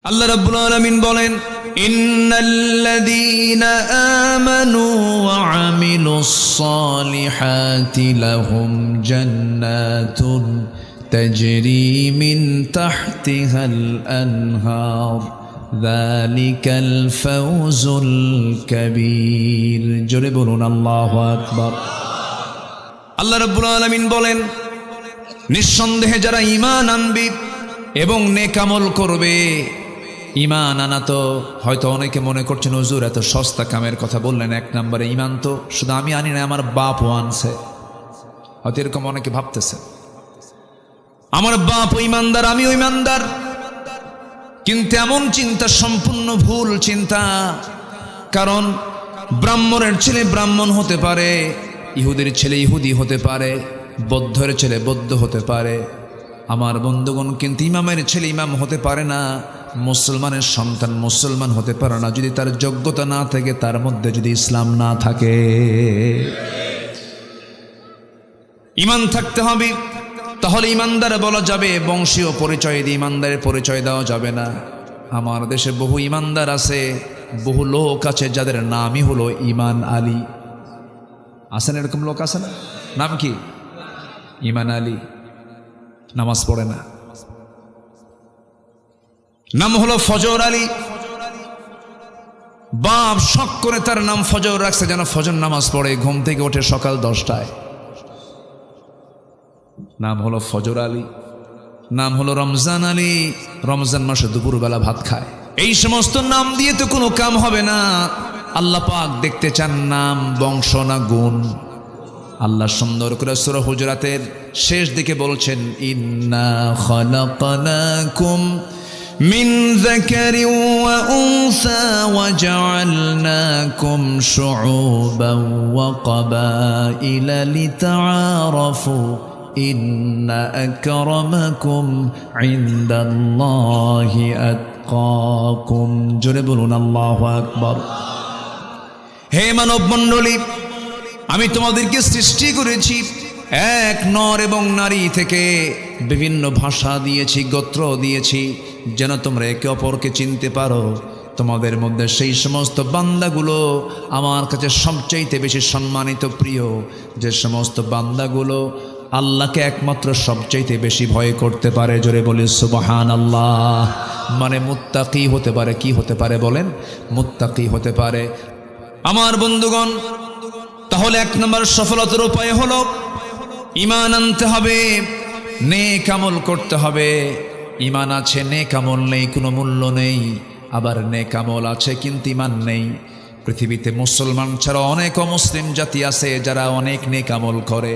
আল্লাহ রাব্বুল আলামিন বলেন, ইন্নাল্লাযীনা আমানু ওয়া আমিলুস সালিহাতি লাহুম জান্নাতুন তাজরি মিন তাহতিহাল আনহার যালিকাল ফাওজুল কাবীর। জোরে বলুন আল্লাহু আকবার। আল্লাহ রাব্বুল আলামিন বলেন, নিঃসন্দেহে যারা ঈমান আনবে এবং নেক আমল করবে। ঈমান আনা তো হয়তো অনেকে মনে করছেন হুজুর এত সস্তা কামের কথা বললেন, এক নম্বরে ঈমান তো শুধু আমি আনি না, আমার বাপও আনছে। হয়তো এরকম অনেকে ভাবতেছে আমার বাপও ঈমানদার, আমিও ঈমানদার, কিন্তু এমন চিন্তা সম্পূর্ণ ভুল চিন্তা। কারণ ব্রাহ্মণের ছেলে ব্রাহ্মণ হতে পারে, ইহুদির ছেলে ইহুদি হতে পারে, বৌদ্ধের ছেলে বৌদ্ধ হতে পারে আমার বন্ধুগণ, কিন্তু ইমামের ছেলে ইমাম হতে পারে না, মুসলমানের সন্তান মুসলমান হতে পারে না যদি তার যোগ্যতা না থাকে, তার মধ্যে যদি ইসলাম না থাকে। ঈমান থাকতে হবে, তাহলে ঈমানদার বলা যাবে। বংশীয় পরিচয় দিয়ে ঈমানদারের পরিচয় দেওয়া যাবে না। আমার দেশে বহু ঈমানদার আছে, বহু লোক আছে যাদের নামই হলো ঈমান আলী। আছেন এরকম লোক? আছে না? নাম কি? ঈমান আলী, নামাজ পড়ে না। নাম হলো ফজর আলী, বাপ শখ করে তার নাম ফজর রাখছে, যেন ফজর নামাজ পড়ে, ঘুম থেকে ওঠে সকাল 10টায়। নাম হলো ফজর আলী। নাম হলো রমজান আলী, রমজান মাসে দুপুরবেলা ভাত খায়। এই সমস্ত নাম দিয়ে তো কোনো কাম হবে না। আল্লাহ পাক দেখতে চান নাম, বংশ না গুণ। আল্লাহ সুন্দর করে সূরা হুজুরাতের শেষ দিকে বলছেন, ইন্না খালাকনাকুম মিন যাকারিন ওয়া উনসা ওয়া জাআলনাকুম শুউবান ওয়া ক্বাবাইলা লিতাআরাফু ইন্না আকরামাকুম ইনদাল্লাহি আতকাকুম। জোরে বলুন আল্লাহু আকবার। হে মানব মণ্ডলী, আমি তোমাদেরকে সৃষ্টি করেছি এক নর এবং নারী থেকে, বিভিন্ন ভাষা দিয়েছি, গোত্র দিয়েছি, যেন তোমরা একে অপরকে চিনতে পারো। তোমাদের মধ্যে সেই সমস্ত বান্দাগুলো আমার কাছে সবচাইতে বেশি সম্মানিত, প্রিয়, যে সমস্ত বান্দাগুলো আল্লাহকে একমাত্র সবচাইতে বেশি ভয় করতে পারে। জোরে বলি সুবহানাল্লাহ। মানে মুত্তাকি হতে পারে। কি হতে পারে বলেন? মুত্তাকি হতে পারে। আমার বন্ধুগণ, তাহলে এক নম্বর সফলতার উপায় হলো ঈমান আনতে হবে, নেক আমল করতে হবে। ঈমান আছে, নেক আমল নেই, কোনো মূল্য নেই। আবার নেক আমল আছে কিন্তু ঈমান নেই। পৃথিবীতে মুসলমান ছাড়া অনেক অমুসলিম জাতি আছে যারা অনেক নেক আমল করে।